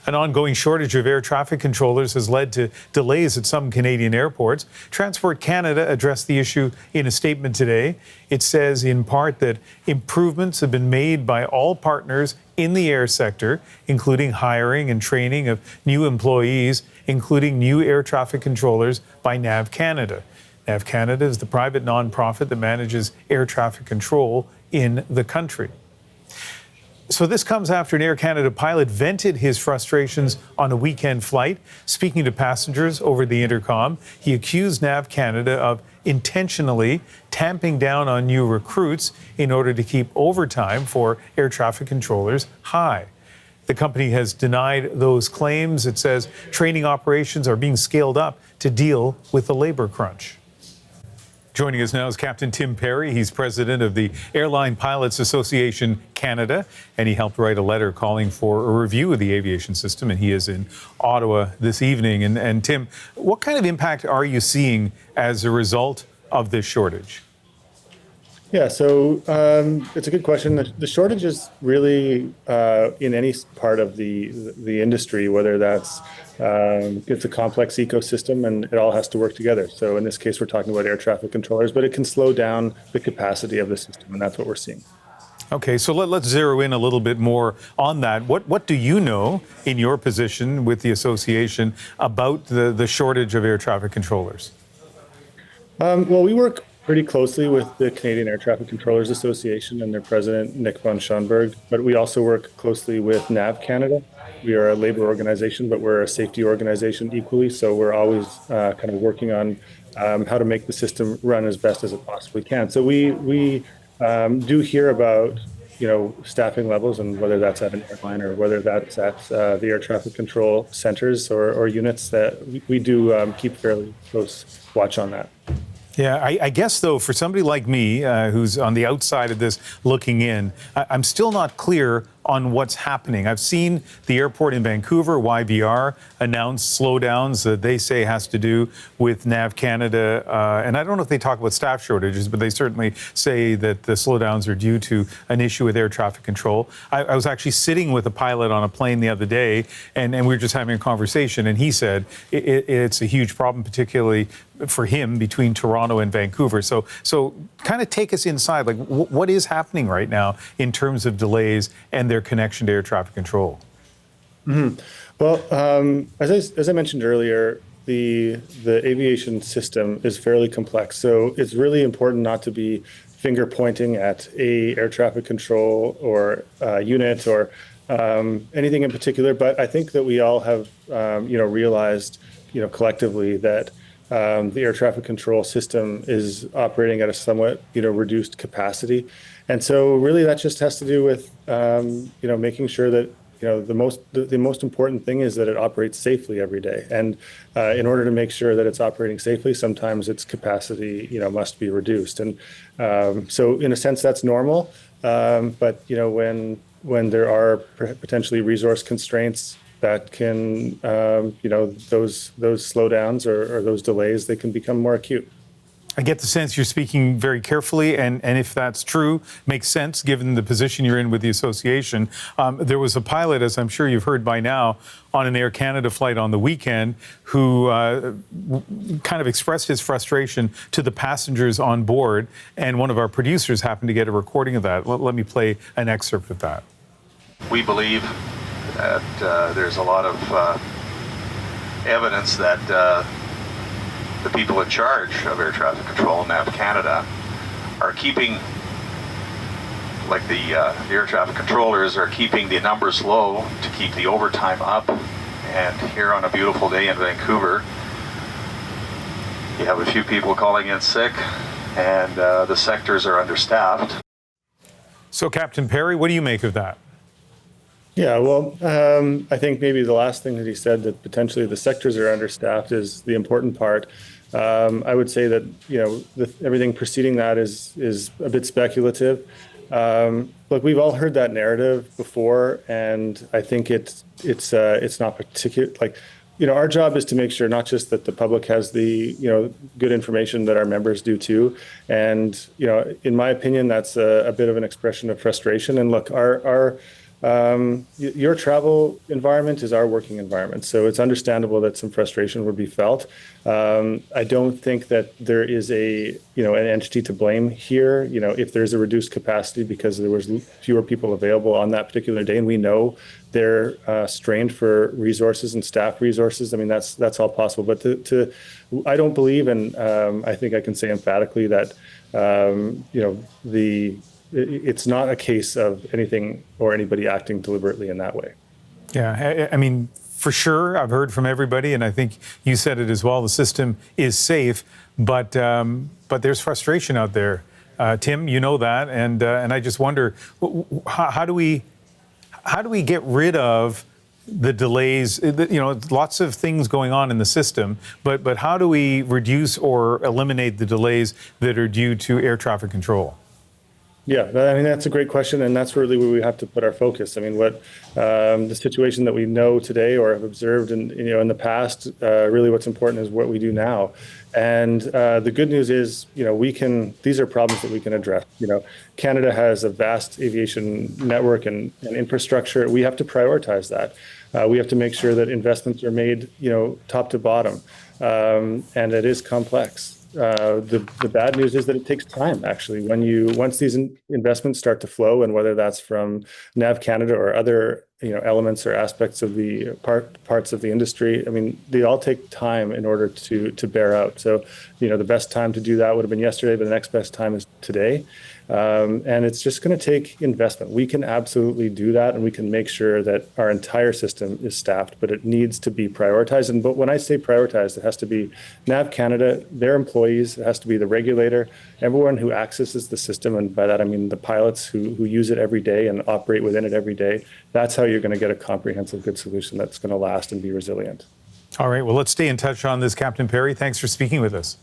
An ongoing shortage of air traffic controllers has led to delays at some Canadian airports. Transport Canada addressed the issue in a statement today. It says in part that improvements have been made by all partners in the air sector, including hiring and training of new employees, including new air traffic controllers by NAV Canada. NAV Canada is the private nonprofit that manages air traffic control in the country. So this comes after an Air Canada pilot vented his frustrations on a weekend flight. Speaking to passengers over the intercom, he accused NAV Canada of intentionally tamping down on new recruits in order to keep overtime for air traffic controllers high. The company has denied those claims. It says training operations are being scaled up to deal with the labor crunch. Joining us now is Captain Tim Perry. He's president of the Airline Pilots Association Canada, and he helped write a letter calling for a review of the aviation system, and he is in Ottawa this evening. And Tim, what kind of impact are you seeing as a result of this shortage? Yeah, so it's a good question. The shortage is really in any part of the industry, whether that's it's a complex ecosystem and it all has to work together. So in this case, we're talking about air traffic controllers, but it can slow down the capacity of the system, and that's what we're seeing. Okay, so let's zero in a little bit more on that. What do you know in your position with the association about the shortage of air traffic controllers? Well, we work pretty closely with the Canadian Air Traffic Controllers Association and their president, Nick von Schoenberg, but we also work closely with NAV Canada. We are a labor organization, but we're a safety organization equally, so we're always kind of working on how to make the system run as best as it possibly can. So we do hear about, staffing levels, and whether that's at an airline or whether that's at the air traffic control centers or units, that we do keep fairly close watch on that. Yeah, I guess, though, for somebody like me who's on the outside of this looking in, I'm still not clear on what's happening. I've seen the airport in Vancouver, YVR, announce slowdowns that they say has to do with NAV Canada. And I don't know if they talk about staff shortages, but they certainly say that the slowdowns are due to an issue with air traffic control. I was actually sitting with a pilot on a plane the other day, and we were just having a conversation, and he said it's a huge problem, particularly for him between Toronto and Vancouver. So kind of take us inside, like what is happening right now in terms of delays and their connection to air traffic control? Mm-hmm. Well, as I mentioned earlier, the aviation system is fairly complex. So it's really important not to be finger pointing at a air traffic control or unit or anything in particular. But I think that we all have, realized, collectively that the air traffic control system is operating at a somewhat, reduced capacity. And so really that just has to do with, making sure that, the most important thing is that it operates safely every day. And in order to make sure that it's operating safely, sometimes its capacity, must be reduced. And so in a sense, that's normal. But, when there are potentially resource constraints that can, those slowdowns or those delays, they can become more acute. I get the sense you're speaking very carefully, and if that's true, makes sense given the position you're in with the association. There was a pilot, as I'm sure you've heard by now, on an Air Canada flight on the weekend who kind of expressed his frustration to the passengers on board, and one of our producers happened to get a recording of that. Let me play an excerpt of that. We believe that there's a lot of evidence that the people in charge of air traffic control, NAV Canada, are keeping, like the air traffic controllers are keeping the numbers low to keep the overtime up. And here on a beautiful day in Vancouver, you have a few people calling in sick, and the sectors are understaffed. So, Captain Perry, what do you make of that? Yeah, well, I think maybe the last thing that he said, that potentially the sectors are understaffed, is the important part. I would say that, everything preceding that is a bit speculative. Look, we've all heard that narrative before, and I think it's not particular. Our job is to make sure not just that the public has the, good information, that our members do too. And, in my opinion, that's a bit of an expression of frustration. And look, your travel environment is our working environment. So it's understandable that some frustration would be felt. I don't think that there is an entity to blame here. If there's a reduced capacity because there was fewer people available on that particular day, and we know they're strained for resources and staff resources. I mean, that's all possible. But I don't believe, and I think I can say emphatically that it's not a case of anything or anybody acting deliberately in that way. Yeah, I mean, for sure, I've heard from everybody, and I think you said it as well. The system is safe, but there's frustration out there. Tim, you know that, and I just wonder, how do we get rid of the delays? Lots of things going on in the system, but how do we reduce or eliminate the delays that are due to air traffic control? Yeah, I mean, that's a great question, and that's really where we have to put our focus. I mean, what the situation that we know today or have observed in the past, really what's important is what we do now. And the good news is, these are problems that we can address. Canada has a vast aviation network and infrastructure. We have to prioritize that. We have to make sure that investments are made, top to bottom, and it is complex. The bad news is that it takes time, actually. Once these investments start to flow, and whether that's from NAV Canada or other elements or aspects of the parts of the industry, I mean, they all take time in order to bear out. So, the best time to do that would have been yesterday, but the next best time is today. And it's just going to take investment. We can absolutely do that, and we can make sure that our entire system is staffed, but it needs to be prioritized. But when I say prioritized, it has to be NAV Canada, their employees, it has to be the regulator, everyone who accesses the system, and by that I mean the pilots who use it every day and operate within it every day. That's how you're going to get a comprehensive, good solution that's going to last and be resilient. All right, well, let's stay in touch on this, Captain Perry. Thanks for speaking with us.